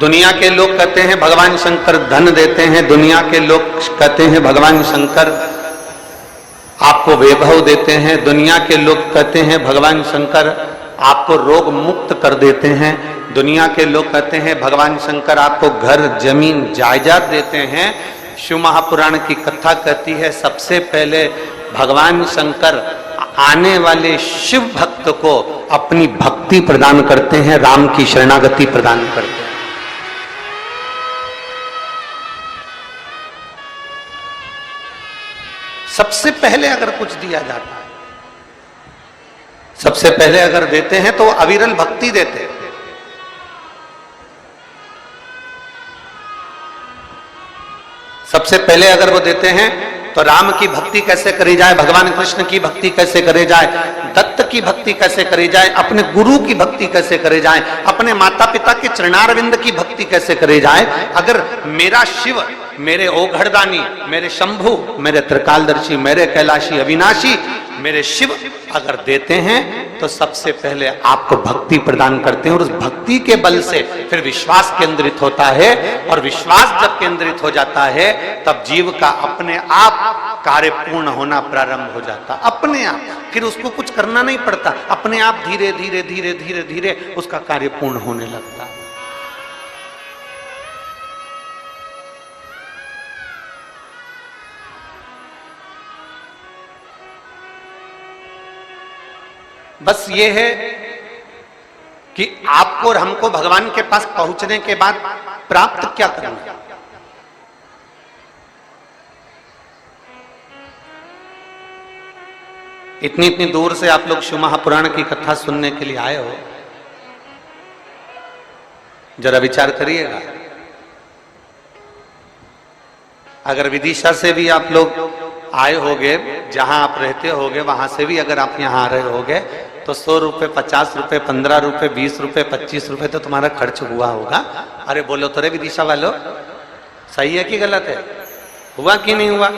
दुनिया के लोग कहते हैं भगवान शंकर धन देते हैं, दुनिया के लोग कहते हैं भगवान शंकर आपको वैभव देते हैं, दुनिया के लोग कहते हैं भगवान शंकर आपको रोग मुक्त कर देते हैं, दुनिया के लोग कहते हैं भगवान शंकर आपको घर जमीन जायदाद देते हैं। शिव महापुराण की कथा कहती है सबसे पहले भगवान शंकर आने वाले शिव भक्त को अपनी भक्ति प्रदान करते हैं, राम की शरणागति प्रदान करते हैं। सबसे पहले अगर कुछ दिया जाता है, सबसे पहले अगर देते हैं तो अविरल भक्ति देते हैं। सबसे पहले अगर वो देते हैं तो राम की भक्ति कैसे करी जाए, भगवान कृष्ण की भक्ति कैसे करी जाए, दत्त की भक्ति कैसे करी जाए, अपने गुरु की भक्ति कैसे करी जाए, अपने माता पिता के चरणारविंद की भक्ति कैसे करी जाए। अगर मेरा शिव, मेरे ओघड़दानी, मेरे शंभु, मेरे त्रिकालदर्शी, मेरे कैलाशी अविनाशी, मेरे शिव अगर देते हैं तो सबसे पहले आपको भक्ति प्रदान करते हैं और उस भक्ति के बल से फिर विश्वास केंद्रित होता है और विश्वास जब केंद्रित हो जाता है तब जीव का अपने आप कार्य पूर्ण होना प्रारंभ हो जाता, अपने आप। फिर उसको कुछ करना नहीं पड़ता, अपने आप धीरे धीरे धीरे धीरे धीरे उसका कार्य पूर्ण होने लगता। बस ये है कि आपको और हमको भगवान के पास पहुंचने के बाद प्राप्त क्या करना है। इतनी इतनी दूर से आप लोग शिव महापुराण की कथा सुनने के लिए आए हो, जरा विचार करिएगा। अगर विदिशा से भी आप लोग आए होगे, जहां आप रहते होगे वहां से भी अगर आप यहां आ रहे होगे तो 100 रुपए, 50 रुपए, 15 रुपए, 20 रुपए, 25 रुपए तो तुम्हारा खर्च हुआ होगा। अरे बोलो तो रे विदिशा वालों, सही है कि गलत है? हुआ कि नहीं हुआ?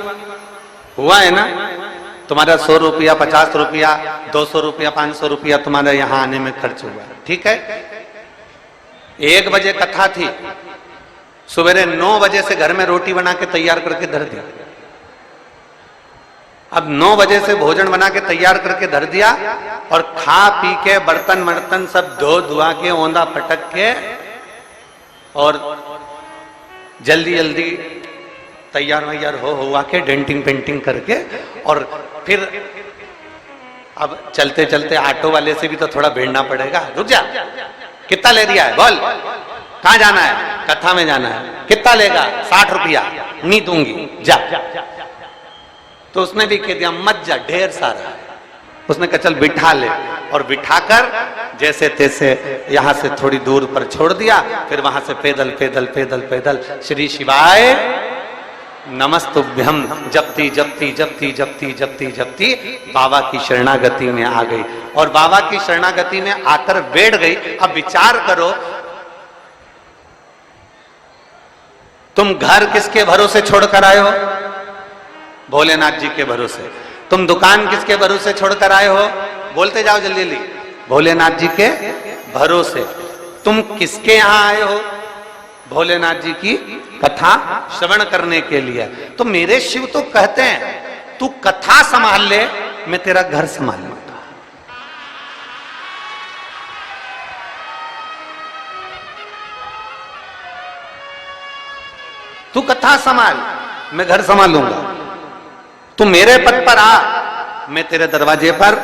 हुआ है ना? तुम्हारा 100 रुपया, 50 रुपया, 200 रुपया, 500 रुपया तुम्हारा यहां आने में खर्च हुआ, ठीक है। 1 बजे कथा थी, सवेरे 9 बजे से घर में रोटी बना के तैयार करके धर दी। अब 9 बजे से भोजन बना के तैयार करके धर दिया और खा पी के बर्तन वर्तन सब धो धुआ के ओंदा पटक के और जल्दी जल्दी तैयार वैयार हो हुआ के डेंटिंग पेंटिंग करके और फिर अब चलते चलते ऑटो वाले से भी तो थोड़ा भिड़ना पड़ेगा। रुक जा, कितना ले दिया है बोल, कहाँ जाना है? कथा में जाना है। कितना लेगा? 60 रुपया। नहीं दूंगी, जा। तो उसने भी कह दिया मत जा, ढेर सारा है। उसने कहा चल बिठा ले, और बिठाकर जैसे तैसे यहां से थोड़ी दूर पर छोड़ दिया। फिर वहां से पैदल पैदल पैदल पैदल श्री शिवाय नमस्तुभ्यम जपती जपती जपती जपती जपती जपती बाबा की शरणागति में आ गई। और बाबा की शरणागति में आकर बैठ गई। अब विचार करो, तुम घर किसके भरोसे छोड़कर आए हो? भोलेनाथ जी के भरोसे। तुम दुकान किसके भरोसे छोड़कर आए हो? बोलते जाओ जल्दी जल्दी। भोलेनाथ जी के भरोसे। तुम किसके यहां आए हो? भोलेनाथ जी की कथा श्रवण करने के लिए। तो मेरे शिव तो कहते हैं तू कथा संभाल ले, मैं तेरा घर संभाल लूंगा। तू कथा संभाल, मैं घर संभालूंगा। तू मेरे पद पर आ, मैं तेरे दरवाजे पर।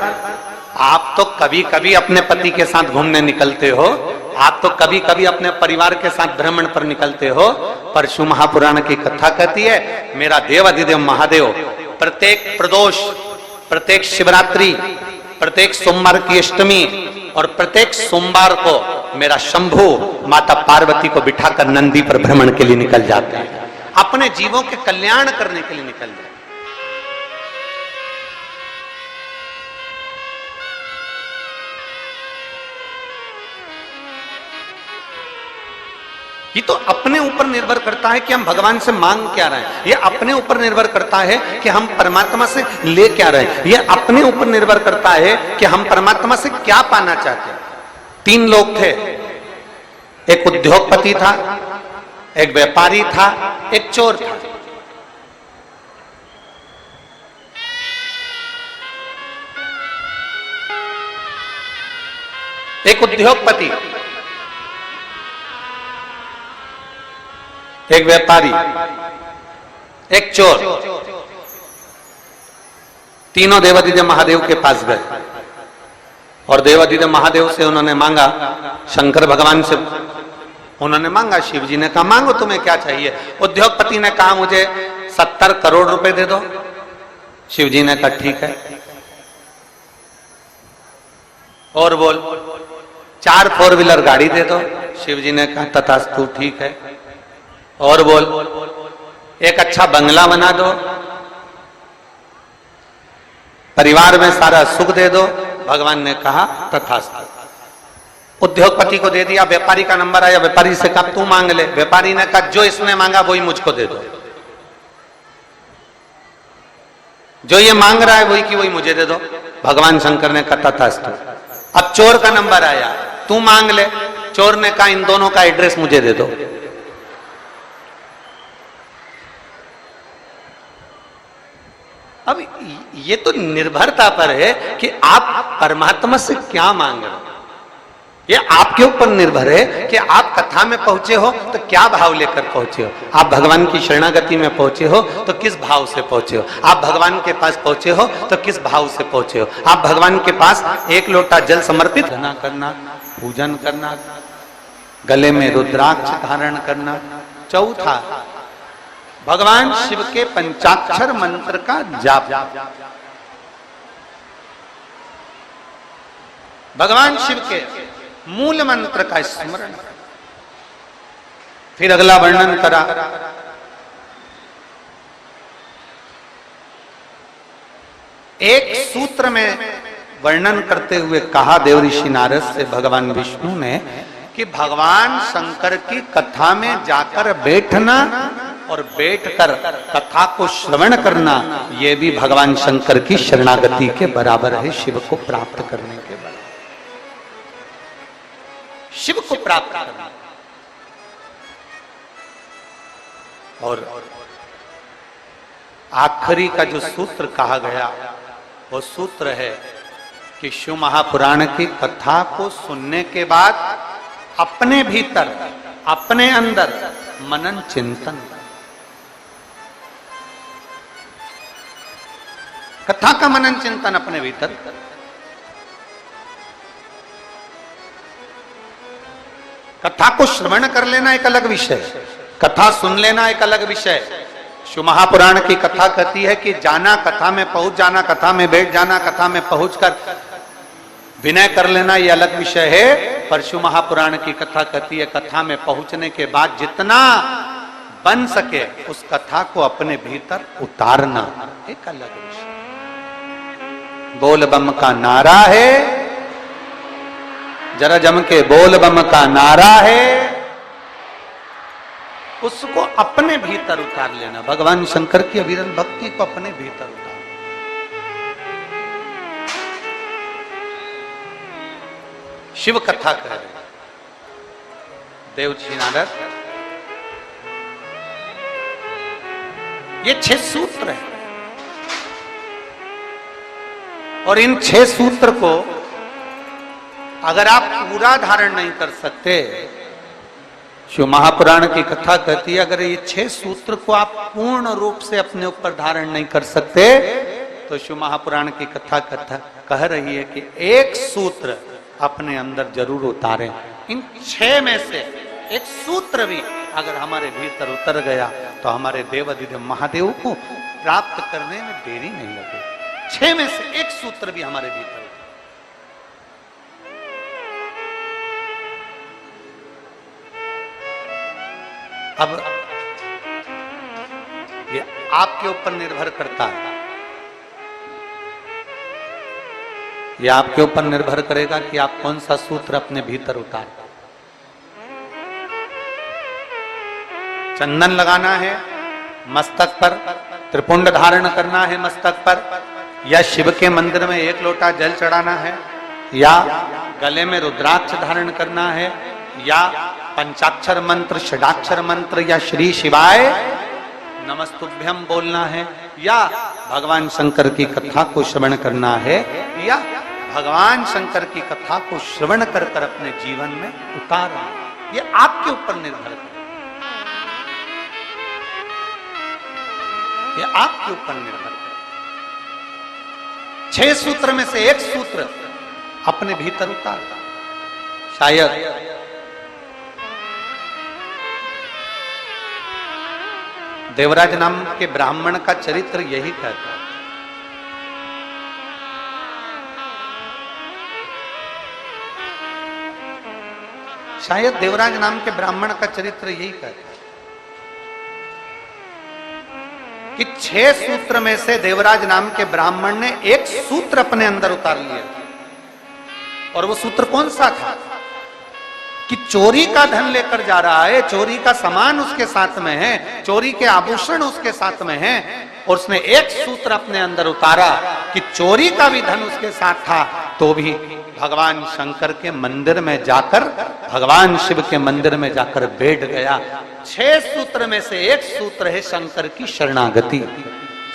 आप तो कभी कभी अपने पति के साथ घूमने निकलते हो, आप तो कभी कभी अपने परिवार के साथ भ्रमण पर निकलते हो, पर शिव महापुराण की कथा कहती है मेरा देव अधिदेव महादेव प्रत्येक प्रदोष, प्रत्येक शिवरात्रि, प्रत्येक सोमवार की अष्टमी और प्रत्येक सोमवार को मेरा शंभु माता पार्वती को बिठाकर नंदी पर भ्रमण के लिए निकल जाते हैं, अपने जीवों के कल्याण करने के लिए निकल जाते हैं। ये तो अपने ऊपर निर्भर करता है कि हम भगवान से मांग क्या रहे हैं। ये अपने ऊपर निर्भर करता है कि हम परमात्मा से ले क्या रहे हैं। ये अपने ऊपर निर्भर करता है कि हम परमात्मा से क्या पाना चाहते हैं। 3 लोग थे, एक उद्योगपति था, एक व्यापारी था, एक चोर था। एक उद्योगपति, एक व्यापारी, एक चोर, तीनों देवादिदेव महादेव के पास गए और देवादिदेव महादेव से उन्होंने मांगा, शंकर भगवान से उन्होंने मांगा, शिव जी ने कहा मांगो तुम्हें क्या चाहिए। उद्योगपति ने कहा मुझे 70 करोड़ रुपए दे दो। शिव जी ने कहा ठीक है। और बोल 4 4 व्हीलर गाड़ी दे दो। शिव जी ने कहा तथास्तु ठीक है। और बोल एक अच्छा बंगला बना दो, परिवार में सारा सुख दे दो। भगवान ने कहा तथास्तु। उद्योगपति को दे दिया। व्यापारी का नंबर आया, व्यापारी से कहा तू मांग ले। व्यापारी ने कहा जो इसने मांगा वही मुझको दे दो, जो ये मांग रहा है वही की वही मुझे दे दो। भगवान शंकर ने कहा तथास्तु। अब चोर का नंबर आया, तू मांग ले। चोर ने कहा इन दोनों का एड्रेस मुझे दे दो। अब ये तो निर्भरता पर है कि आप परमात्मा से क्या मांग रहे हो। ये आपके ऊपर निर्भर है कि आप कथा में पहुंचे हो तो क्या भाव लेकर पहुंचे हो। आप भगवान की शरणागति में पहुंचे हो तो किस भाव से पहुंचे हो। आप भगवान के पास पहुंचे हो तो किस भाव से पहुंचे हो। आप भगवान के पास एक लोटा जल समर्पित करना, पूजन करना, गले में रुद्राक्ष धारण करना। चौथा, भगवान शिव के पंचाक्षर मंत्र का जाप। भगवान शिव के मूल मंत्र का स्मरण। फिर अगला वर्णन करा, एक सूत्र में वर्णन करते हुए कहा देव ऋषि नारद से भगवान विष्णु ने कि भगवान शंकर की कथा में जाकर बैठना और बैठकर कथा को श्रवण करना, यह भी भगवान शंकर की शरणागति के बराबर है। शिव को प्राप्त करने के बराबर, शिव को प्राप्त करना। और आखिरी का जो सूत्र कहा गया वो सूत्र है कि शिव महापुराण की कथा को सुनने के बाद अपने भीतर, अपने अंदर मनन चिंतन। कथा का मनन चिंतन अपने भीतर। कथा को श्रवण कर लेना एक अलग विषय, कथा सुन लेना एक अलग विषय। शिव महापुराण की कथा कहती है कि जाना, कथा में पहुंच जाना, कथा में बैठ जाना, कथा में पहुंचकर विनय कर लेना, यह अलग विषय है। पर शिव महापुराण की कथा कहती है कथा में पहुंचने के बाद जितना बन सके उस कथा को अपने भीतर उतारना एक अलग विषय। बोल बम का नारा है, जरा जम के बोल बम का नारा है, उसको अपने भीतर उतार लेना। भगवान शंकर की अविरल भक्ति को अपने भीतर उतार। शिव कथा कह रहे देव जी नारद, ये 6 सूत्र है और इन 6 सूत्र को अगर आप पूरा धारण नहीं कर सकते, शिव महापुराण की कथा कहती है अगर ये 6 सूत्र को आप पूर्ण रूप से अपने ऊपर धारण नहीं कर सकते तो शिव महापुराण की कथा कह रही है कि एक सूत्र अपने अंदर जरूर उतारें। इन 6 में से एक सूत्र भी अगर हमारे भीतर उतर गया तो हमारे देवादिदेव महादेव को प्राप्त करने में देरी नहीं लगेगी। 6 में से एक सूत्र भी हमारे भीतर। अब ये आपके ऊपर निर्भर करता है, ये आपके ऊपर निर्भर करेगा कि आप कौन सा सूत्र अपने भीतर उतार। चंदन लगाना है मस्तक पर, त्रिपुंड धारण करना है मस्तक पर, या शिव के मंदिर में 1 लोटा जल चढ़ाना है, या गले में रुद्राक्ष धारण करना है, या पंचाक्षर मंत्र, षडाक्षर मंत्र या श्री शिवाय नमस्तुभ्यम बोलना है, या भगवान शंकर की कथा को श्रवण करना है, या भगवान शंकर की कथा को श्रवण कर कर अपने जीवन में उतारना, ये आपके ऊपर निर्भर है, ये आपके ऊपर निर्भर है। 6 सूत्र में से एक सूत्र अपने भीतर उतार। शायद देवराज नाम के ब्राह्मण का चरित्र यही कहता है। शायद देवराज नाम के ब्राह्मण का चरित्र यही कहता है कि 6 सूत्र में से देवराज नाम के ब्राह्मण ने एक सूत्र अपने अंदर उतार लिया, और वो सूत्र कौन सा था कि चोरी का धन लेकर जा रहा है, चोरी का सामान उसके साथ में है, चोरी के आभूषण उसके साथ में है, और उसने एक सूत्र अपने अंदर उतारा कि चोरी का भी धन उसके साथ था, तो भी भगवान शंकर के मंदिर में जाकर, भगवान शिव के मंदिर में जाकर बैठ गया। 6 सूत्र में से एक सूत्र है शंकर की शरणागति,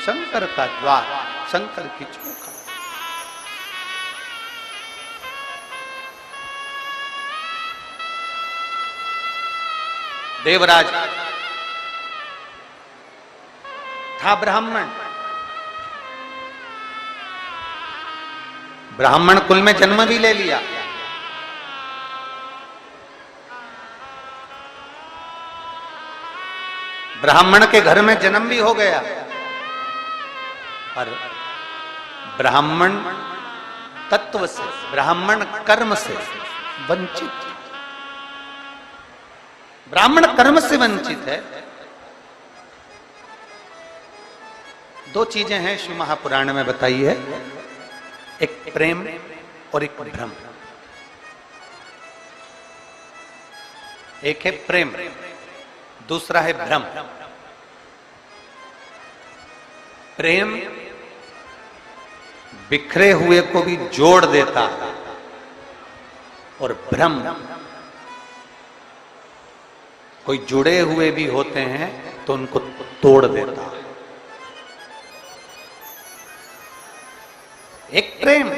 शंकर का द्वार, शंकर की चौखट। देवराज था ब्राह्मण, ब्राह्मण कुल में जन्म भी ले लिया, ब्राह्मण के घर में जन्म भी हो गया, पर ब्राह्मण तत्व से, ब्राह्मण कर्म से वंचित, ब्राह्मण कर्म से वंचित है। 2 चीजें हैं शिव महापुराण में बताई है, एक प्रेम और एक भ्रम। एक है प्रेम, दूसरा है भ्रम। प्रेम बिखरे हुए को भी जोड़ देता, और भ्रम कोई जुड़े हुए भी होते हैं तो उनको तोड़ देता। एक प्रेम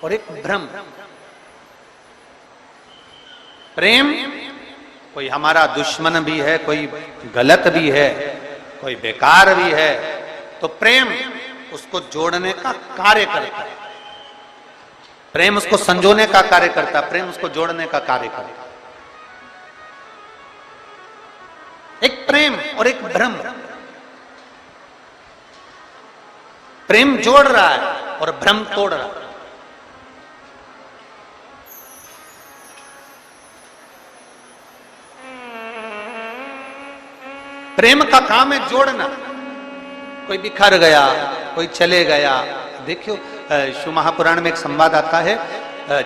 और एक भ्रम। प्रेम कोई हमारा दुश्मन भी है, कोई गलत भी है, कोई बेकार भी है, तो प्रेम उसको जोड़ने का कार्य करता है, प्रेम उसको संजोने का कार्य करता है, प्रेम उसको जोड़ने का कार्य करता है। एक प्रेम और एक भ्रम। प्रेम जोड़ रहा है और भ्रम तोड़ रहा है। प्रेम का काम है जोड़ना। कोई बिखर गया, कोई चले गया। देखियो शिव महापुराण में एक संवाद आता है,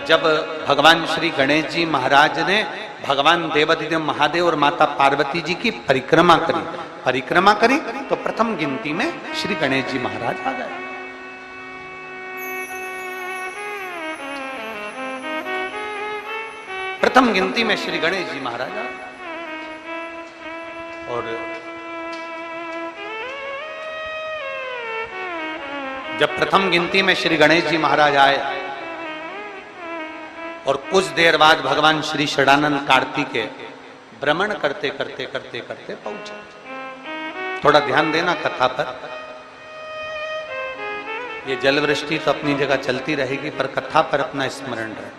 जब भगवान श्री गणेश जी महाराज ने भगवान देवाधिदेव महादेव और माता पार्वती जी की परिक्रमा करी तो प्रथम गिनती में श्री गणेश जी महाराज आ गए। प्रथम गिनती में श्री गणेश जी महाराज आ गए। और जब प्रथम गिनती में श्री गणेश जी महाराज आए और कुछ देर बाद भगवान श्री षडानंद कार्तिकेय भ्रमण करते करते पहुंचे। थोड़ा ध्यान देना कथा पर। ये जल वृष्टि तो अपनी जगह चलती रहेगी, पर कथा पर अपना स्मरण रहे।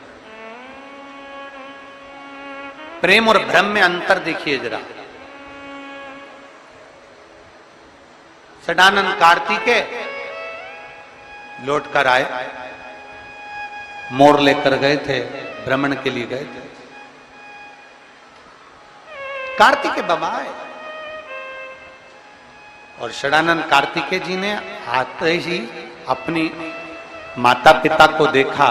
प्रेम और भ्रम में अंतर देखिए जरा। षडानंद कार्तिकेय लौट कर आए, मोर लेकर गए थे, भ्रमण के लिए गए थे। कार्तिकेय बाबा आए और षडानंद कार्तिकेय जी ने आते ही अपनी माता पिता को देखा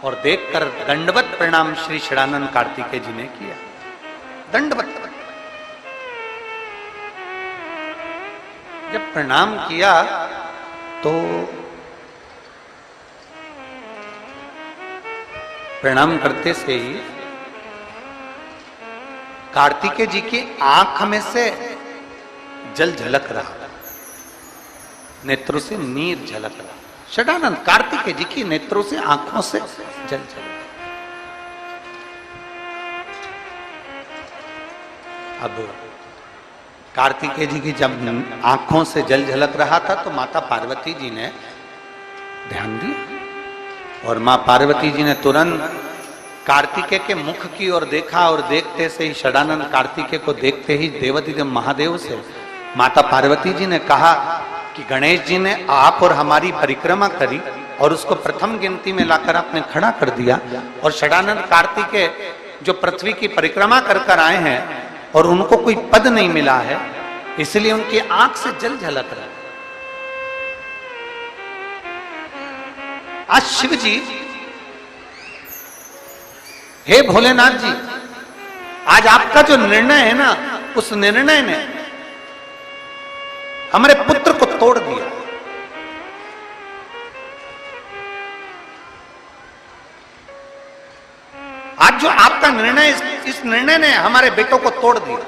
और देखकर दंडवत प्रणाम श्री षडानंद कार्तिकेय जी ने किया। दंडवत। जब प्रणाम किया तो प्रणाम करते से ही कार्तिकेय जी की आंख में से जल झलक रहा, नेत्रों से नीर झलक रहा। षडानंद कार्तिकेय जी की नेत्रों से, आंखों से जल झलक। अब कार्तिकेय जी की जब आंखों से जल झलक रहा था तो माता पार्वती जी ने ध्यान दिया और मां पार्वती जी ने तुरंत कार्तिकेय के मुख की ओर देखा और देखते से ही षडानंद कार्तिकेय को देखते ही देवाधिदेव महादेव से माता पार्वती जी ने कहा कि गणेश जी ने आप और हमारी परिक्रमा करी और उसको प्रथम गिनती में लाकर आपने खड़ा कर दिया, और षडानंद कार्तिकेय जो पृथ्वी की परिक्रमा कर कर आए हैं और उनको कोई पद नहीं मिला है, इसलिए उनकी आंख से जल झलक रहा है। आज शिव जी, हे भोलेनाथ जी, आज आपका जो निर्णय है ना, उस निर्णय ने हमारे पुत्र को तोड़ दिया। आज जो आपका निर्णय, इस निर्णय ने हमारे बेटों को तोड़ दिया।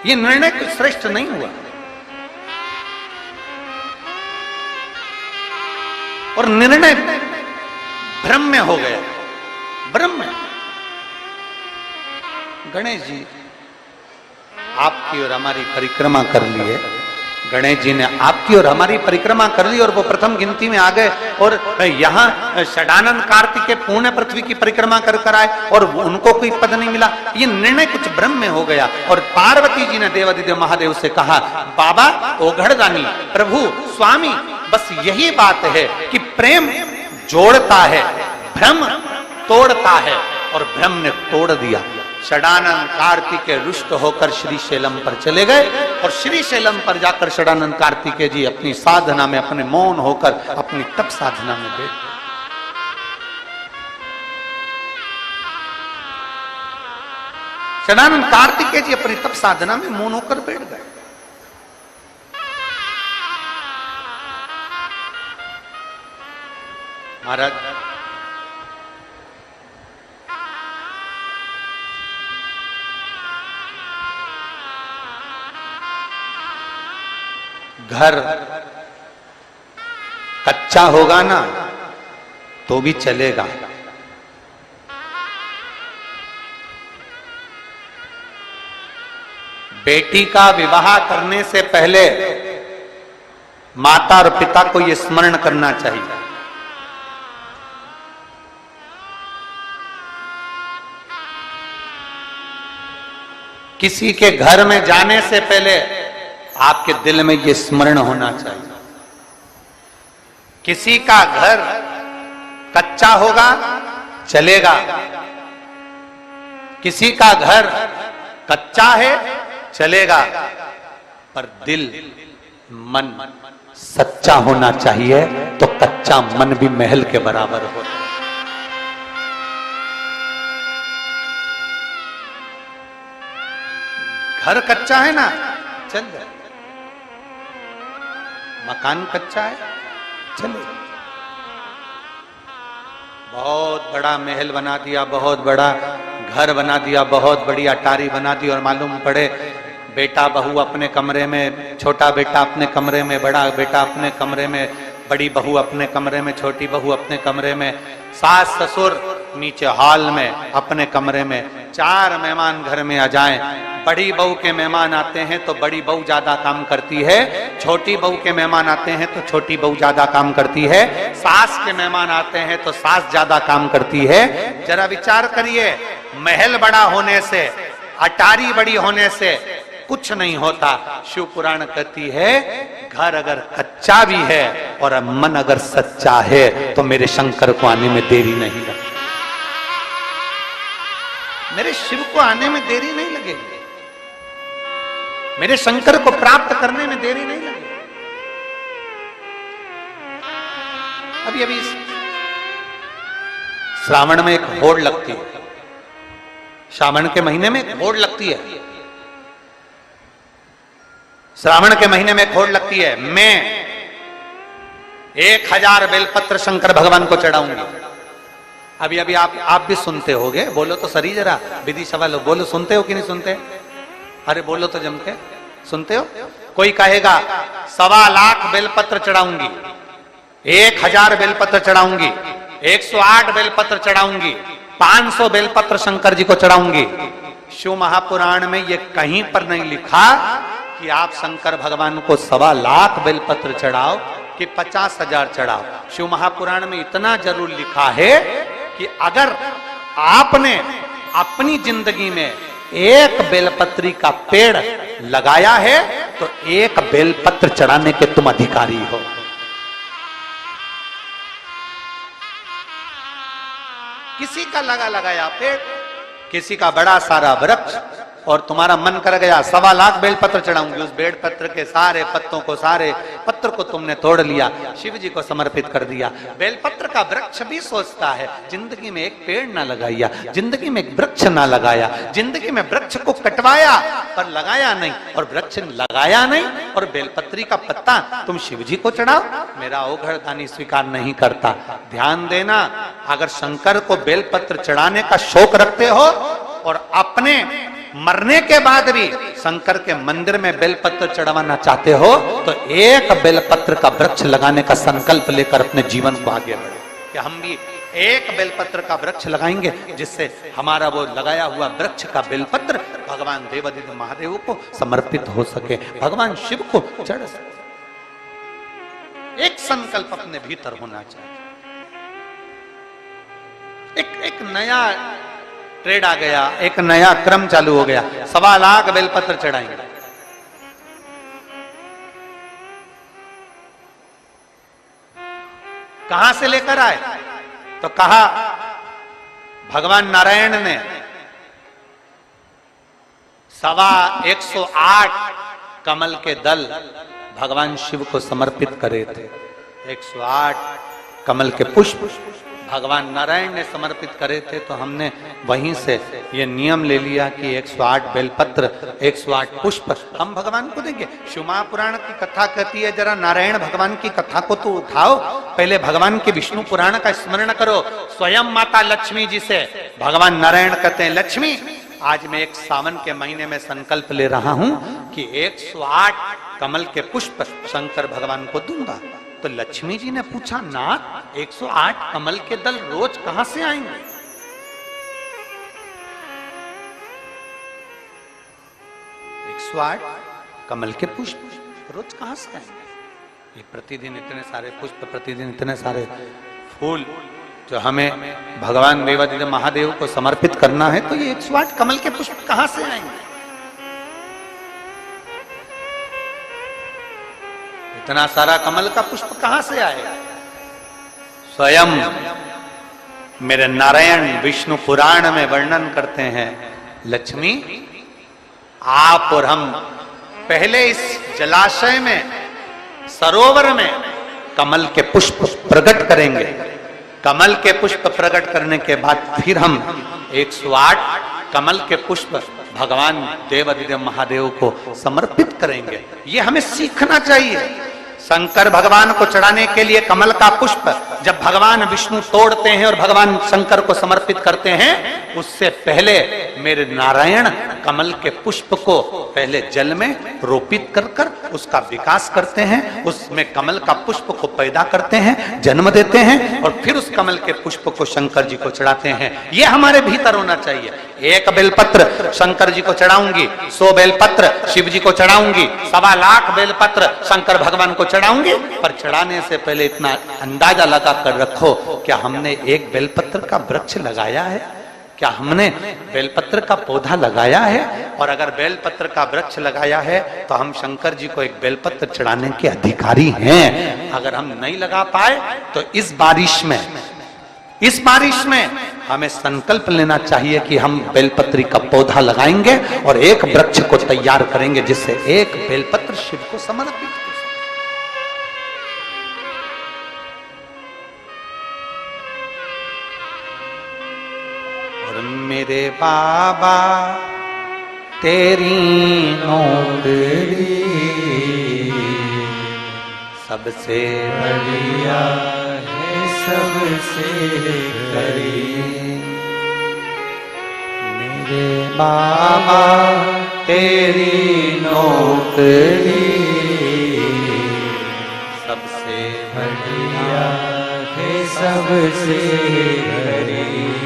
ये निर्णय कुछ श्रेष्ठ नहीं हुआ और निर्णय भ्रम में हो गया, भ्रम में। गणेश जी आपकी और हमारी परिक्रमा कर लिए, गणेश जी ने आपकी और हमारी परिक्रमा कर ली और वो प्रथम गिनती में आ गए, और यहाँ षडानंद कार्तिकेय पूर्ण पृथ्वी की परिक्रमा कर कर आए और उनको कोई पद नहीं मिला। ये निर्णय कुछ भ्रम में हो गया। और पार्वती जी ने देवाधिदेव महादेव से कहा, बाबा ओघड़दानी, प्रभु स्वामी, बस यही बात है कि प्रेम जोड़ता है, भ्रम तोड़ता है, और भ्रम ने तोड़ दिया। षडानंद कार्तिकेय रुष्ट होकर श्रीशैलम पर चले गए और श्रीशैलम पर जाकर षडानंद कार्तिकेय जी अपनी साधना में, अपने मौन होकर अपनी तप साधना में बैठ। षडानंद कार्तिकेय जी अपनी तप साधना में मौन होकर बैठ गए। महाराज, घर कच्चा होगा ना तो भी चलेगा, बेटी का विवाह करने से पहले माता और पिता को यह स्मरण करना चाहिए, किसी के घर में जाने से पहले आपके दिल में यह स्मरण होना चाहिए, किसी का घर कच्चा होगा चलेगा, किसी का घर कच्चा है चलेगा, पर दिल मन सच्चा होना चाहिए, तो कच्चा मन भी महल के बराबर होता है। घर कच्चा है ना, चल जाए, मकान कच्चा है चले, बहुत बड़ा महल बना दिया, बहुत बड़ा घर बना दिया, बहुत बड़ी अटारी बना दी, और मालूम पड़े बेटा बहू अपने कमरे में, छोटा बेटा अपने कमरे में, बड़ा बेटा अपने कमरे में, बड़ी बहू अपने कमरे में, छोटी बहू अपने कमरे में, सास ससुर नीचे हॉल में अपने कमरे में, 4 मेहमान घर में आ जाएं। बड़ी बहू के मेहमान आते हैं तो बड़ी बहू ज्यादा काम करती है, छोटी बहू के मेहमान आते हैं तो छोटी बहू ज्यादा काम करती है, सास के मेहमान आते हैं तो सास ज्यादा काम करती है। जरा विचार करिए, महल बड़ा होने से, अटारी बड़ी होने से कुछ नहीं होता। शिव पुराण कहती है, घर अगर कच्चा भी है और मन अगर सच्चा है तो मेरे शंकर को आने में देरी नहीं लगती, मेरे शिव को आने में देरी नहीं लगेगी, मेरे शंकर को प्राप्त करने में देरी नहीं लगेगी। अभी श्रावण में एक होड़ लगती है, श्रावण के महीने में एक होड़ लगती है, श्रावण के महीने में एक होड़ लगती है। मैं 1000 बेलपत्र शंकर भगवान को चढ़ाऊंगी, अभी अभी आप भी सुनते होगे, बोलो तो सही जरा, विधि सभा लोग बोलो, सुनते हो कि नहीं सुनते? अरे बोलो तो जम के, सुनते हो? कोई कहेगा 1.25 लाख बेलपत्र चढ़ाऊंगी, 1000 बेलपत्र चढ़ाऊंगी, 108 बेलपत्र चढ़ाऊंगी, 500 बेलपत्र शंकर जी को चढ़ाऊंगी। शिव महापुराण में ये कहीं पर नहीं लिखा कि आप शंकर भगवान को 1.25 लाख बेलपत्र चढ़ाओ कि 50,000 चढ़ाओ। शिव महापुराण में इतना जरूर लिखा है कि अगर आपने अपनी जिंदगी में एक बेलपत्री का पेड़ लगाया है तो एक बेलपत्र चढ़ाने के तुम अधिकारी हो। किसी का लगाया पेड़, किसी का बड़ा सारा वृक्ष, और तुम्हारा मन कर गया 1.25 लाख बेलपत्र चढ़ाऊंगी, उस बेलपत्र के सारे पत्तों को, सारे पत्र को तुमने तोड़ लिया, शिव जी को समर्पित कर दिया। बेलपत्र का वृक्ष भी सोचता है जिंदगी में एक पेड़ ना लगाया, जिंदगी में एक वृक्ष ना लगाया, जिंदगी में वृक्ष को कटवाया पर लगाया नहीं, और वृक्ष लगाया नहीं और बेलपत्री का पत्ता तुम शिव जी को चढ़ाओ, मेरा ओघड़ दानी स्वीकार नहीं करता। ध्यान देना, अगर शंकर को बेलपत्र चढ़ाने का शौक रखते हो और अपने मरने के बाद भी शंकर के मंदिर में बेलपत्र चढ़वाना चाहते हो तो एक बेलपत्र का वृक्ष लगाने का संकल्प लेकर अपने जीवन को आगे बढ़े कि हम भी एक बेलपत्र का वृक्ष लगाएंगे, जिससे हमारा वो लगाया हुआ वृक्ष का बेलपत्र भगवान देवाधिदेव महादेव को समर्पित हो सके, भगवान शिव को चढ़ सके। एक संकल्प अपने भीतर होना चाहिए। एक नया ट्रेड आ गया, एक नया क्रम चालू हो गया, 1.25 लाख बेलपत्र चढ़ाएंगे। कहां से लेकर आए? तो कहा भगवान नारायण ने 108 कमल के दल भगवान शिव को समर्पित करे थे। 108 कमल के पुष्प भगवान नारायण ने समर्पित करे थे, तो हमने वहीं से ये नियम ले लिया कि 108 बेलपत्र, 108 पुष्प हम भगवान को देंगे। शिव महापुराण की कथा कहती है जरा नारायण भगवान की कथा को तो उठाओ, पहले भगवान के विष्णु पुराण का स्मरण करो। स्वयं माता लक्ष्मी जी से भगवान नारायण कहते हैं, लक्ष्मी आज मैं एक सावन के महीने में संकल्प ले रहा हूं कि 108 कमल के पुष्प शंकर भगवान को दूंगा। तो लक्ष्मी जी ने पूछा, नाथ 108 कमल के दल रोज कहां से आएंगे? कमल के पुष्प रोज कहां से आएंगे? ये प्रतिदिन इतने सारे पुष्प, प्रतिदिन इतने सारे फूल जो हमें भगवान देवाधिदेव महादेव को समर्पित करना है, तो ये 108 कमल के पुष्प कहां से आएंगे? इतना सारा कमल का पुष्प कहां से आएगा? स्वयं मेरे नारायण विष्णु पुराण में वर्णन करते हैं, लक्ष्मी आप और हम पहले इस जलाशय में, सरोवर में कमल के पुष्प प्रकट करेंगे। कमल के पुष्प प्रकट करने के बाद फिर हम 108 कमल के पुष्प भगवान देवाधिदेव महादेव को समर्पित करेंगे। ये हमें सीखना चाहिए। शंकर भगवान को चढ़ाने के लिए कमल का पुष्प जब भगवान विष्णु तोड़ते हैं और भगवान शंकर को समर्पित करते हैं, उससे पहले मेरे नारायण कमल के पुष्प को पहले जल में रोपित कर कर उसका विकास करते हैं, उसमें कमल का पुष्प को पैदा करते हैं, जन्म देते हैं, और फिर उस कमल के पुष्प को शंकर जी को चढ़ाते हैं। ये हमारे भीतर होना चाहिए। एक बेलपत्र शंकर जी को चढ़ाऊंगी, 100 बेलपत्र शिव जी को चढ़ाऊंगी, 1.25 लाख बेलपत्र शंकर भगवान को चढ़ाऊंगी। पर चढ़ाने से पहले इतना अंदाजा लगा कर रखो, क्या हमने एक बेलपत्र का वृक्ष लगाया है? क्या हमने बेलपत्र का पौधा लगाया है? और अगर बेलपत्र का वृक्ष लगाया है तो हम शंकर जी को एक बेलपत्र चढ़ाने के अधिकारी हैं। अगर हम नहीं लगा पाए तो इस बारिश में हमें संकल्प लेना चाहिए कि हम बेलपत्री का पौधा लगाएंगे और एक वृक्ष को तैयार करेंगे जिससे एक बेलपत्र शिव को समर्पित हो। और मेरे बाबा तेरी नौकरी सबसे बढ़िया है सबसे करीब। मेरे बाबा तेरी नौकरी सबसे बढ़िया है सबसे करीब।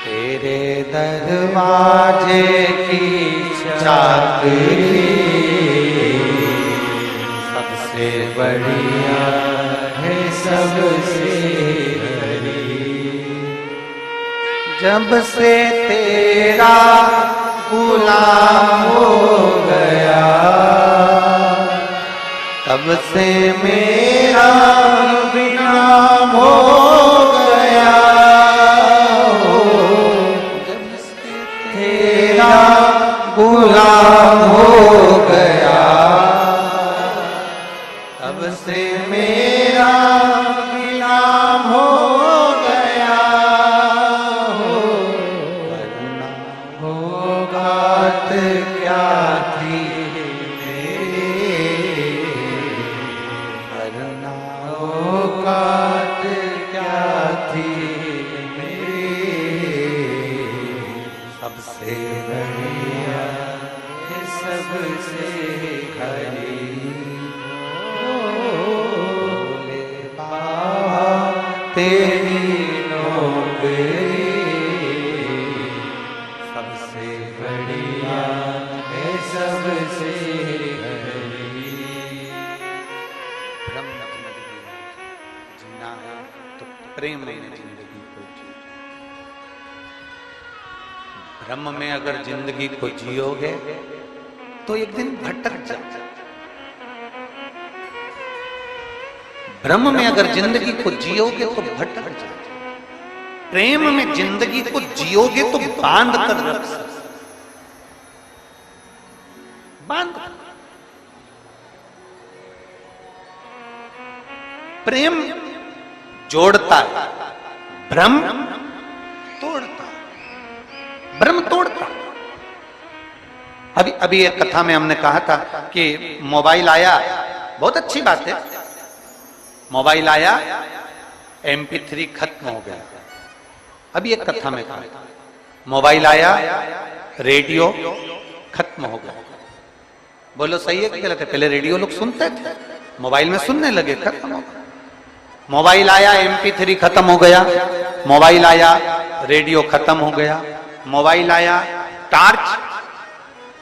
तेरे दरवाजे की चाकरी सबसे बढ़िया है सबसे करीब। जब से तेरा गुलाम हो गया तब से मेरा बिना हो गया हो। जब से तेरा गुलाम हो गया तब से मेरा बिना हो गया हो। वरना बात क्या थी बात क्या थी सबसे बढ़िया है सबसे करीब। भोले बाबा तेरी नौकरी सबसे बढ़िया है सबसे करीब। ब्रह्म जिंदगी जीना है तो प्रेम में जिंदगी को जियो। ब्रह्म में अगर जिंदगी को जियोगे तो एक दिन भटक जाओ। ब्रह्म में अगर जिंदगी को जियोगे तो भटक जाओ। प्रेम में जिंदगी को जियोगे तो बांध कर रख सकते। बांध प्रेम जोड़ता है, भ्रम तोड़ता है। भ्रम तोड़ता। अभी एक कथा में हमने कहा था कि मोबाइल आया, बहुत अच्छी बात है, मोबाइल आया, MP3 खत्म हो गया। अभी एक कथा में कहा मोबाइल आया, रेडियो खत्म हो गया। बोलो सही है कि गलत है? पहले रेडियो लोग सुनते थे, मोबाइल में सुनने लगे, खत्म हो गया। मोबाइल आया, MP3 खत्म हो गया। मोबाइल आया, रेडियो खत्म हो गया। मोबाइल आया, टार्च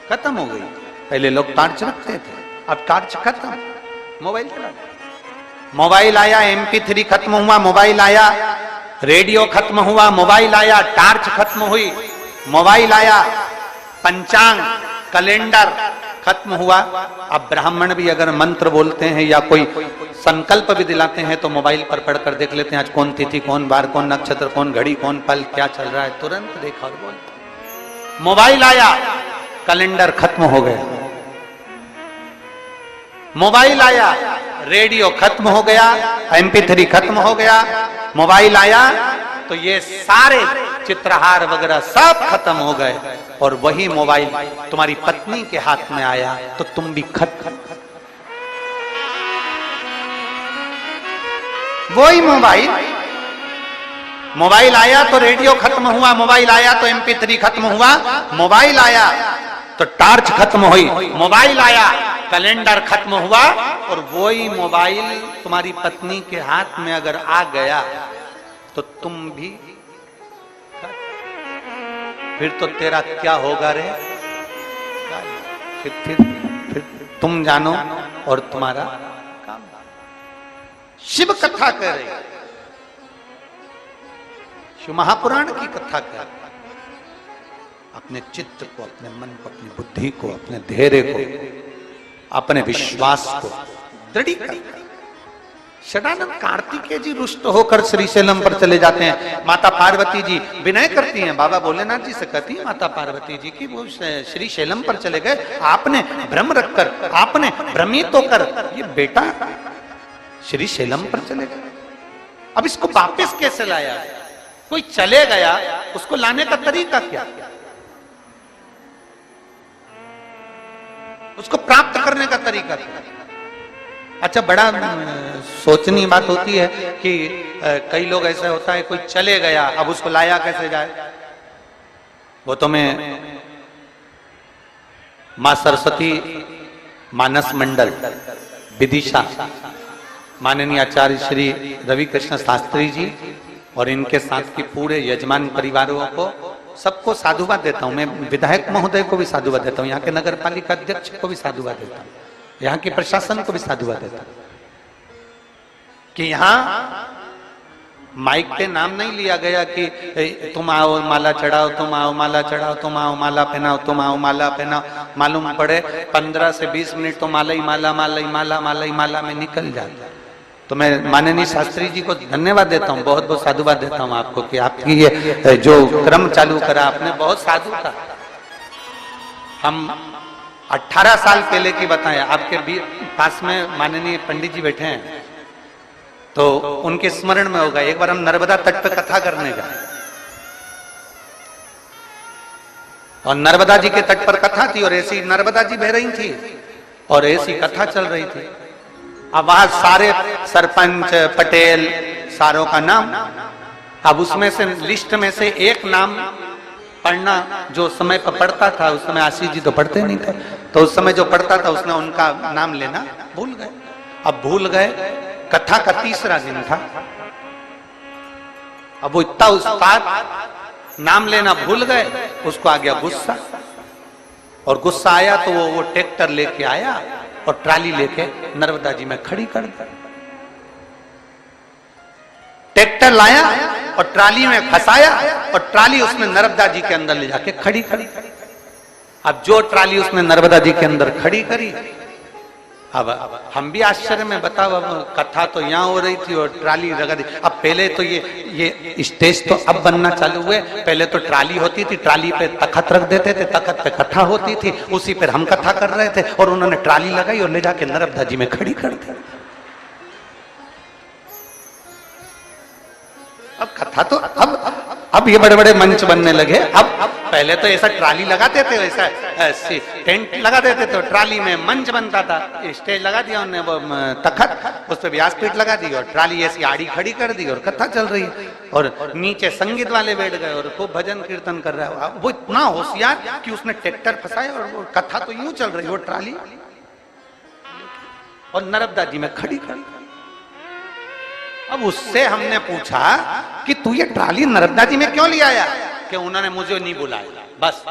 खत्म हो गई। पहले लोग टार्च रखते थे, अब टार्च खत्म, मोबाइल चला। मोबाइल आया, MP3 खत्म हुआ। मोबाइल आया, रेडियो खत्म हुआ। मोबाइल आया, टार्च खत्म हुई। मोबाइल आया, पंचांग कैलेंडर खत्म हुआ। अब ब्राह्मण भी अगर मंत्र बोलते हैं या कोई संकल्प भी दिलाते हैं तो मोबाइल पर पढ़कर देख लेते हैं आज कौन तिथि, कौन बार, कौन नक्षत्र, कौन घड़ी, कौन पल, क्या चल रहा है, तुरंत देखा और बोलते। मोबाइल आया, कैलेंडर खत्म हो गया। मोबाइल आया, रेडियो खत्म हो गया, MP3 खत्म हो गया। मोबाइल आया तो ये सारे चित्रहार वगैरह सब खत्म हो गए और वही मोबाइल तुम्हारी पत्नी के हाथ में आया तो तुम भी खत्म। वही मोबाइल आया तो रेडियो खत्म हुआ, मोबाइल आया तो MP3 खत्म हुआ, मोबाइल आया तो टार्च खत्म हुई, मोबाइल आया कैलेंडर खत्म हुआ और वही मोबाइल तुम्हारी पत्नी के हाथ में अगर आ गया तो तुम भी, फिर तो तेरा क्या होगा रे? फिर तुम जानो और तुम्हारा काम। शिव कथा कह रही, शिव महापुराण की कथा कह रही। अपने चित्त को, अपने मन को, अपनी बुद्धि को, अपने धैर्य को, अपने विश्वास को दृढ़ कर। षडानंद कार्तिकेय जी रुष्ट होकर श्रीशैलम पर चले जाते हैं। माता पार्वती जी विनय करती हैं, बाबा भोलेनाथ जी से कहती है माता पार्वती जी की वो श्रीशैलम पर चले गए, आपने भ्रम रखकर, आपने भ्रमित होकर ये बेटा श्रीशैलम पर चले गए। अब इसको वापस कैसे लाया? कोई चले गया, उसको लाने का तरीका क्या? उसको प्राप्त करने का तरीका क्या? अच्छा, बड़ा सोचनी बात होती है कि कई लोग ऐसा होता है, कोई चले गया, अब उसको लाया कैसे जाए। वो तो मैं मां सरस्वती मानस मंडल विदिशा, माननीय आचार्य श्री रवि कृष्ण शास्त्री जी और इनके साथ की पूरे यजमान परिवारों को सबको साधुवाद देता हूं। मैं विधायक महोदय को भी साधुवाद देता हूं, यहाँ के नगर पालिका अध्यक्ष को भी साधुवाद देता हूं, यहाँ के प्रशासन को भी साधुवाद देता हूं कि यहाँ माइक पे नाम नहीं लिया गया कि तुम आओ माला चढ़ाओ, तुम आओ माला चढ़ाओ, तुम आओ माला पहनाओ, तुम आओ माला पहनाओ। मालूम पड़े 15 से 20 मिनट तो माला ही माला, माला ही माला, माला ही माला में निकल जाता। तो मैं माननीय शास्त्री जी को धन्यवाद देता हूँ, बहुत बहुत साधुवाद देता हूँ आपको कि आपकी ये जो क्रम चालू करा आपने, बहुत साधु था। हम 18 साल पहले की बताएं, आपके पास में माननीय पंडित जी बैठे हैं तो उनके स्मरण में होगा, एक बार हम नर्मदा तट पर कथा करने गए और नर्मदा जी के तट पर कथा थी और ऐसी नर्मदा जी बह रही थी और ऐसी कथा चल रही थी। अब वहां सारे सरपंच पटेल सारों का नाम, अब उसमें से लिस्ट में से एक नाम पढ़ना जो समय पर पढ़ता था, उस समय आशीष जी तो पढ़ते नहीं थे, तो उस समय जो पढ़ता था उसने उनका नाम लेना भूल गए। अब भूल गए, कथा का तीसरा दिन था, अब वो इतना उस्ताद नाम लेना भूल गए, उसको आ गया गुस्सा और गुस्सा आया तो वो ट्रैक्टर लेके आया और ट्राली लेके नर्मदा जी में खड़ी कर दी। ट्रैक्टर लाया और ट्राली में फंसाया और ट्राली उसने नर्मदा जी के अंदर ले जाके खड़ी करी। अब जो ट्राली उसने नर्मदा जी के अंदर खड़ी करी, अब हम भी आश्चर्य में, बताओ, अब कथा तो यहाँ हो रही थी और ट्राली लगा दी। अब पहले तो ये स्टेज तो अब बनना चालू हुए, पहले तो ट्राली होती थी, ट्राली पे तखत रख देते थे, तखत पे कथा होती थी, उसी पर हम कथा कर रहे थे और उन्होंने ट्राली लगाई और ले जाके नर्मदा जी में खड़ी कर दी। अब कथा तो अब ये बड़े बड़े मंच बनने लगे। अब पहले तो ऐसा ट्राली लगाते थे, ऐसा टेंट लगा देते थे, ट्राली में मंच बनता था, स्टेज लगा दिया उन्होंने, वो तखत, उस पर व्यासपीठ लगा दी और ट्राली ऐसी आड़ी खड़ी कर दी और कथा चल रही है और नीचे संगीत वाले बैठ गए और खूब भजन कीर्तन कर रहा है। वो इतना होशियार कि उसने ट्रैक्टर फंसाया और वो कथा तो यूं चल रही, वो ट्राली और नर्मदा जी में खड़ी कर। अब उससे हमने पूछा कि तू ये ट्राली नर्मदा जी में क्यों ले आया? कि उन्होंने मुझे नहीं बुलाया, बस,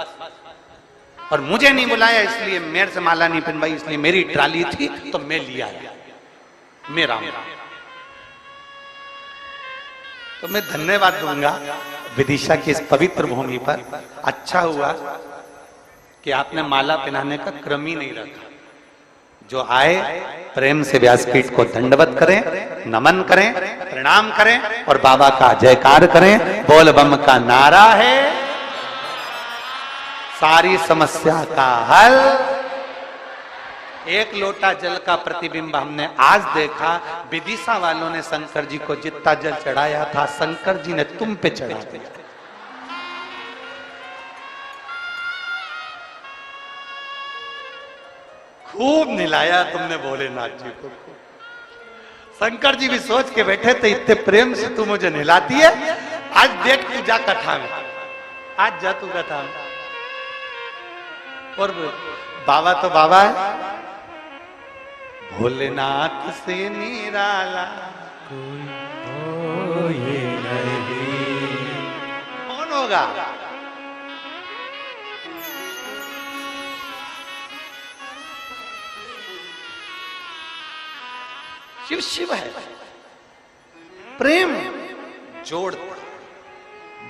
और मुझे नहीं बुलाया इसलिए मेरे से माला नहीं पहनवाई, इसलिए मेरी ट्राली थी तो मैं ले आया, मेरा। तो मैं धन्यवाद दूंगा विदिशा की इस पवित्र भूमि पर। अच्छा हुआ कि आपने माला पहनाने का क्रम ही नहीं रखा। जो आए प्रेम से व्यासपीठ को दंडवत करें, नमन करें, प्रणाम करें और बाबा का जयकार करें। बोल बम का नारा है सारी समस्या का हल। एक लोटा जल का प्रतिबिंब हमने आज देखा। विदिशा वालों ने शंकर जी को जितना जल चढ़ाया था, शंकर जी ने तुम पे चढ़ा दिया। खूब निलाया तुमने भोलेनाथ जी को। शंकर जी भी सोच के बैठे थे, इतने प्रेम से तू मुझे निलाती है, आज देख तू जा कथा में, आज जा तू कथा में। और बाबा तो बाबा है, भोलेनाथ से निराला कोई नहीं। कौन होगा? शिव शिव है। प्रेम जोड़ता,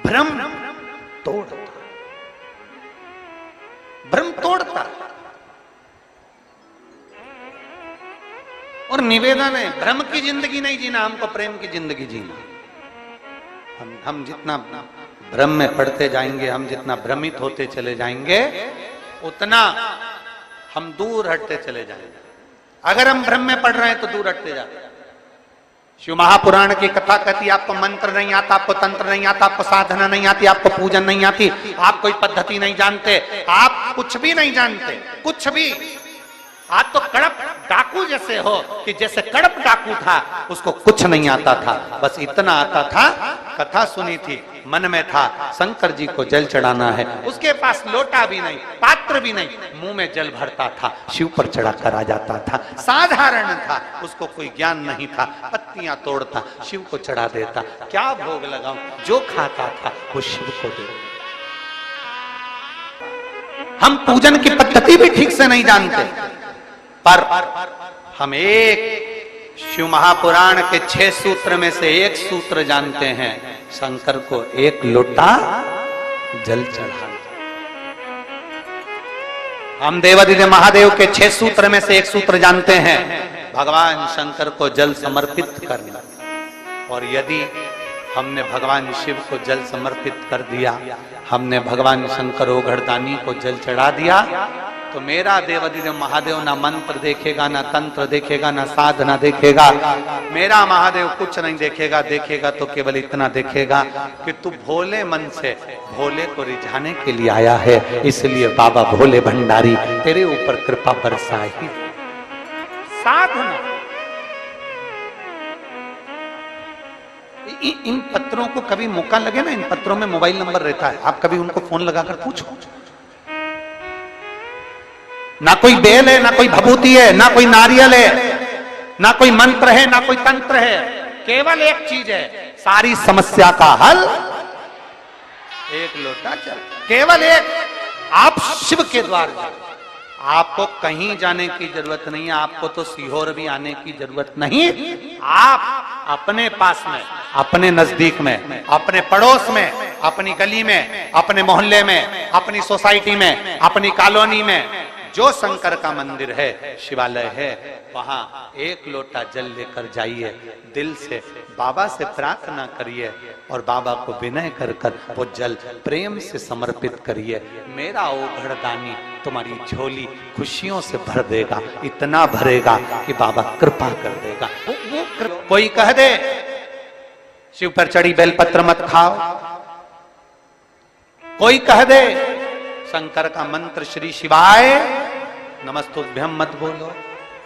भ्रम तोड़ता, भ्रम तोड़ता। और निवेदन है, भ्रम की जिंदगी नहीं जीना, हमको प्रेम की जिंदगी जीना। हम जितना भ्रम में पड़ते जाएंगे, हम जितना भ्रमित होते चले जाएंगे, उतना हम दूर हटते चले जाएंगे। अगर हम भ्रम में पड़ रहे हैं तो दूर हटते जाते। शिव महापुराण की कथा कहती है, आपको मंत्र नहीं आता, आपको तंत्र नहीं आता, आपको साधना नहीं आती, आपको पूजन नहीं आती, आप कोई पद्धति नहीं जानते, आप कुछ भी नहीं जानते, कुछ भी। आज तो कड़प डाकू जैसे हो कि जैसे कड़प डाकू था, उसको कुछ नहीं आता था, बस इतना आता था, कथा सुनी थी, मन में था शंकर जी को जल चढ़ाना है, उसके पास लोटा भी नहीं, पात्र भी नहीं, मुंह में जल भरता था, शिव पर चढ़ाकर आ जाता था, साधारण था, उसको कोई ज्ञान नहीं था, पत्तियां तोड़ता, शिव को चढ़ा देता, क्या भोग लगाऊं, जो खाता था वो शिव को दे। हम पूजन की पद्धति भी ठीक से नहीं जानते, पर हम एक शिव महापुराण के 6 सूत्र में से एक सूत्र जानते हैं, शंकर को एक लोटा जल चढ़ाना। हम देवादिदेव महादेव के 6 सूत्र में से एक सूत्र जानते हैं, भगवान शंकर को जल समर्पित करना। और यदि हमने भगवान शिव को जल समर्पित कर दिया, हमने भगवान शंकर ओघड़दानी को जल चढ़ा दिया, तो मेरा देवादिदेव महादेव ना मंत्र देखेगा, ना तंत्र देखेगा, ना साधना देखेगा, मेरा महादेव कुछ नहीं देखेगा, देखेगा तो केवल इतना देखेगा कि तू भोले मन से भोले को रिझाने के लिए आया है, इसलिए बाबा भोले भंडारी तेरे ऊपर कृपा बरसाई। साधना इन पत्रों को कभी मौका लगे ना, इन पत्रों में मोबाइल नंबर रहता है, आप कभी उनको फोन लगाकर पूछो। ना कोई बेल है, ना कोई भभूति है, ना कोई नारियल है, ना कोई मंत्र है, ना कोई तंत्र है, केवल एक चीज है, सारी समस्या का हल एक लोटा जल, केवल एक। आप शिव के द्वार जाओ, आपको कहीं जाने की जरूरत नहीं है, आपको तो सीहोर भी आने की जरूरत नहीं, आप अपने पास में, अपने नजदीक में, अपने पड़ोस में, अपनी गली में, अपने मोहल्ले में, अपनी सोसाइटी में, अपनी कॉलोनी में जो शंकर का मंदिर है, शिवालय है, वहां एक लोटा जल लेकर जाइए, दिल से बाबा से प्रार्थना करिए और बाबा को विनय कर कर वो जल प्रेम से समर्पित करिए। मेरा ओघड़दानी तुम्हारी झोली खुशियों से भर देगा, इतना भरेगा कि बाबा कृपा कर देगा। कोई कह दे शिव पर चढ़ी बेलपत्र मत खाओ, कोई कह दे शंकर का मंत्र श्री शिवाय नमस्तुभ्यम मत बोलो,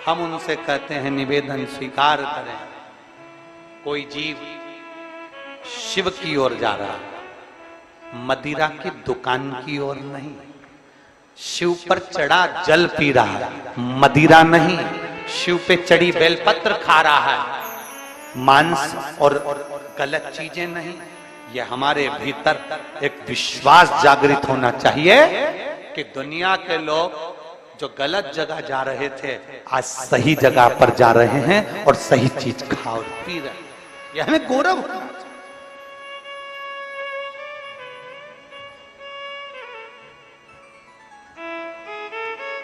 हम उनसे कहते हैं निवेदन स्वीकार करें। कोई जीव शिव की ओर जा रहा, मदिरा की दुकान की ओर नहीं, शिव पर चढ़ा जल पी रहा है, मदिरा नहीं, शिव पे चढ़ी बेलपत्र खा रहा है, मांस और गलत चीजें नहीं। ये हमारे भीतर एक विश्वास जागृत होना चाहिए कि दुनिया के लोग जो गलत जगह जा रहे थे, आज सही जगह पर जा रहे हैं और सही चीज खा और पी रहे हैं। यह हमें गौरव होना चाहिए।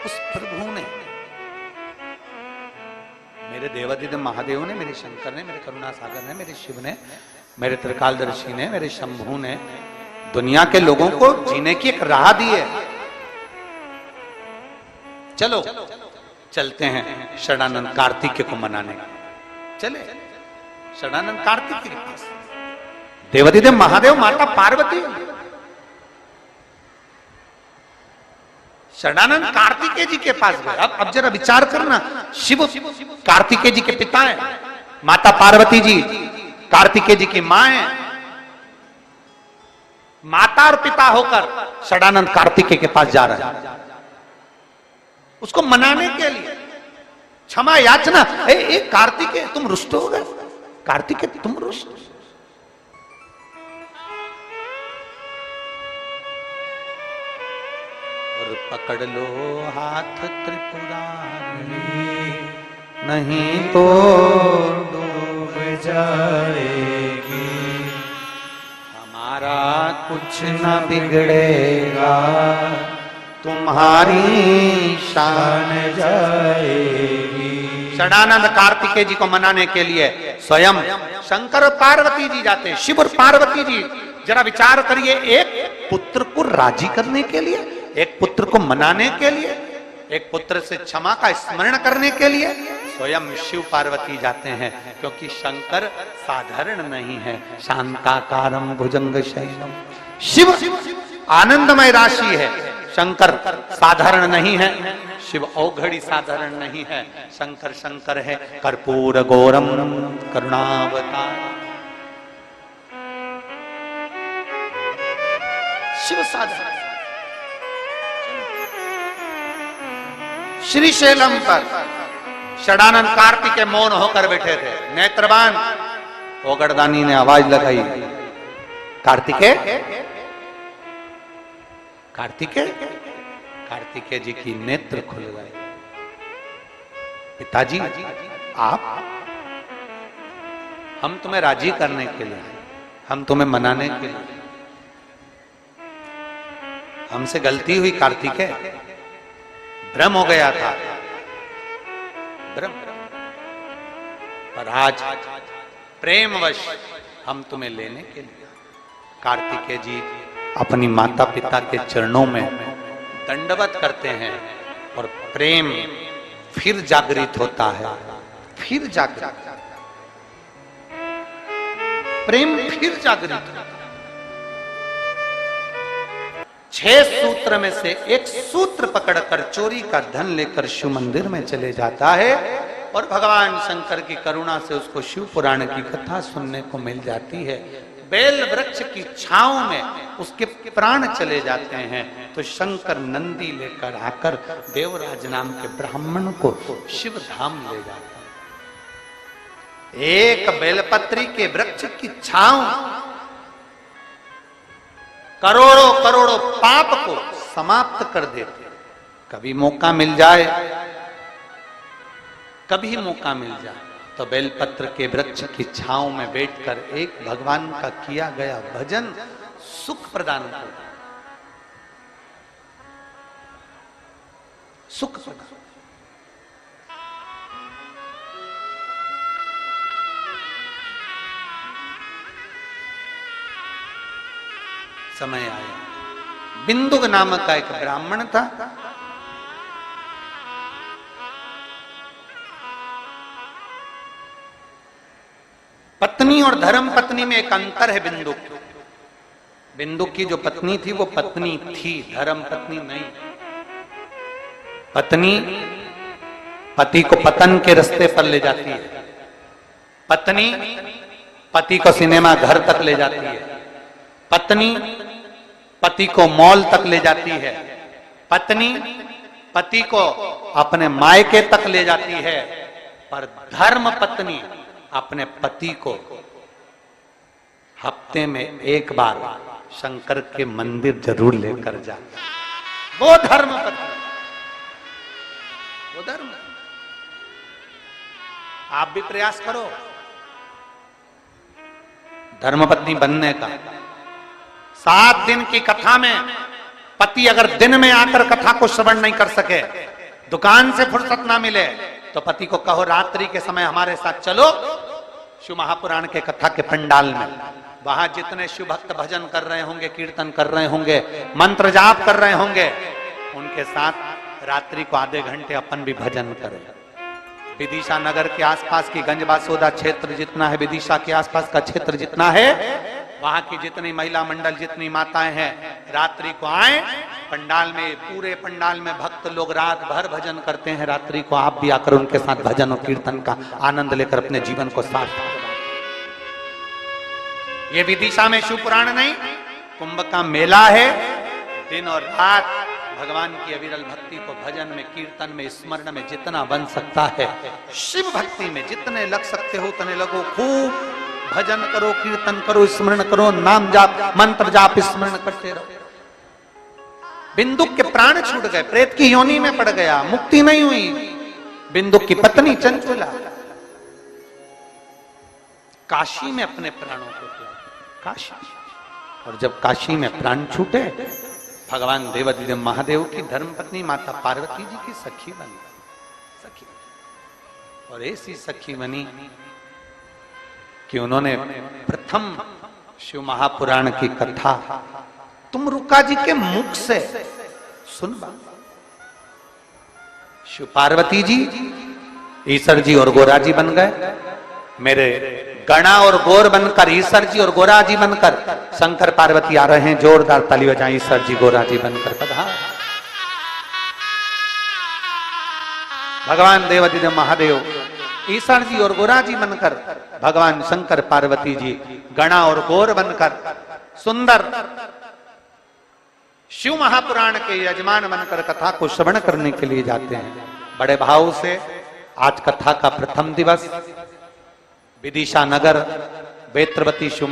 उस प्रभु ने, मेरे देवादिदेव महादेव ने, मेरे शंकर ने, मेरे करुणा सागर ने, मेरे शिव ने, मेरे त्रिकालदर्शी ने, मेरे शंभू ने दुनिया के लोगों को जीने की एक राह दी है। चलो चलते हैं शरणानंद कार्तिकेय को मनाने, चले शरणानंद कार्तिकेय के पास। देवादिदेव महादेव माता पार्वती, शरणानंद कार्तिकेय जी के पास गए। अब जरा विचार करना, शिव कार्तिकेय जी के पिता हैं, माता पार्वती जी कार्तिकेय जी की मां है, माता और पिता होकर शरणानंद कार्तिकेय के पास जा रहा है उसको मनाने के लिए, क्षमा याचना। ए कार्तिकेय तुम रुष्ट हो गए, कार्तिकेय तुम रुष्ट, और पकड़ लो हाथ त्रिपुरारी, नहीं तो डूब जाएगी, हमारा कुछ न बिगड़ेगा, तुम्हारी शान जाएगी। शरणानंद कार्तिकेय जी को मनाने के लिए स्वयं शंकर और पार्वती जी जाते हैं। शिव और पार्वती जी, जरा विचार करिए, एक पुत्र को राजी करने के लिए, एक पुत्र को मनाने के लिए, एक पुत्र से क्षमा का स्मरण करने के लिए स्वयं शिव पार्वती जाते हैं, क्योंकि शंकर साधारण नहीं है। शांताकारम भुजंग शयनम, शिव आनंदमय राशि है, शंकर साधारण नहीं है, शिव औघड़ी साधारण नहीं है, शंकर शंकर है। कर्पूर गौरम करुणावतार, शिव साधारण। श्रीशैलम पर षडानंद कार्तिकेय मौन होकर बैठे थे, नेत्रबान। ओगड़दानी ने आवाज लगाई, कार्तिकेय कार्तिकेय। कार्तिकेय जी की नेत्र खुल गए। पिताजी आप, हम तुम्हें राजी करने के लिए, हम तुम्हें मनाने के लिए, हमसे गलती हुई कार्तिकेय, भ्रम हो गया था, भ्रम। पर आज प्रेमवश हम तुम्हें लेने के लिए। कार्तिकेय जी अपनी माता पिता के चरणों में दंडवत करते हैं और प्रेम फिर जागृत होता है, फिर जागृत, प्रेम फिर जागृत होता है। 6 सूत्र में से एक सूत्र पकड़कर चोरी का धन लेकर शिव मंदिर में चले जाता है और भगवान शंकर की करुणा से उसको शिव पुराण की कथा सुनने को मिल जाती है। बेल वृक्ष की छांव में उसके प्राण चले जाते हैं तो शंकर नंदी लेकर आकर देवराज नाम के ब्राह्मण को शिव धाम ले जाता है। एक बेलपत्री के वृक्ष की छांव करोड़ों करोड़ों पाप को समाप्त कर देते। कभी मौका मिल जाए, कभी मौका मिल जाए तो बेलपत्र के वृक्ष की छांव में बैठकर एक भगवान का किया गया भजन सुख प्रदान कर, सुख प्रदान। समय आया, बिंदुक नामक का एक ब्राह्मण था, पत्नी और धर्म पत्नी में एक अंतर है। बिंदुक, बिंदुक की जो पत्नी थी वो पत्नी थी, धर्म पत्नी नहीं। पत्नी पति को पतन के रास्ते पर ले जाती है, पत्नी पति को सिनेमा घर तक ले जाती है, पत्नी पति को मॉल तक ले जाती है, पत्नी पति को अपने मायके तक ले जाती है। पर धर्म पत्नी अपने पति को हफ्ते में एक बार शंकर के मंदिर जरूर लेकर जाता। वो धर्म पत्नी, वो धर्म। आप भी प्रयास करो धर्मपत्नी बनने का। 7 दिन की कथा में पति अगर दिन में आकर कथा को श्रवण नहीं कर सके, दुकान से फुर्सत ना मिले, तो पति को कहो रात्रि के समय हमारे साथ चलो शिव महापुराण के कथा के पंडाल में। वहां जितने शिव भक्त भजन कर रहे होंगे, कीर्तन कर रहे होंगे, मंत्र जाप कर रहे होंगे, उनके साथ रात्रि को आधे घंटे अपन भी भजन करें। विदिशा नगर के आसपास की गंजबासोदा क्षेत्र जितना है, विदिशा के आसपास का क्षेत्र जितना है, वहां की जितनी महिला मंडल, जितनी माताएं हैं, रात्रि को आए पंडाल में। पूरे पंडाल में भक्त लोग रात भर भजन करते हैं। रात्रि को आप भी आकर उनके साथ भजन और कीर्तन का आनंद लेकर अपने जीवन को साफ। ये विदिशा में शिव पुराण नहीं, कुंभ का मेला है। दिन और रात भगवान की अविरल भक्ति को भजन में, कीर्तन में, स्मरण में जितना बन सकता है, शिव भक्ति में जितने लग सकते हो उतने लगो। खूब भजन करो, कीर्तन करो, स्मरण करो, नाम जाप, मंत्र जाप, स्मरण करते रहो। बिंदुक के प्राण छूट गए, प्रेत की योनि में पड़ गया, मुक्ति नहीं हुई। बिंदुक की पत्नी चंचुला काशी में अपने प्राणों को त्यागा, काशी। और जब काशी में प्राण छूटे, भगवान देवाधिदेव महादेव की धर्मपत्नी माता पार्वती जी की सखी बनी, सखी। और ऐसी सखी बनी कि उन्होंने प्रथम शिव महापुराण की कथा तुम रुका जी के मुख से सुनवा। शिव पार्वती जी, ईश्वर जी और गोरा जी बन गए। मेरे गणा और गौर बनकर, ईश्वर जी और गोरा जी बनकर शंकर पार्वती आ रहे हैं। जोरदार ताली बजाएं, ईश्वर जी गोरा जी बनकर पधार। भगवान देवादिदेव महादेव, ईशान जी और गोरा जी बनकर, भगवान शंकर पार्वती जी गणा और गौर बनकर, सुंदर शिव महापुराण के यजमान बनकर कथा को श्रवण करने के लिए जाते हैं। बड़े भाव से आज कथा का प्रथम दिवस विदिशा नगर बेत्रवती शिव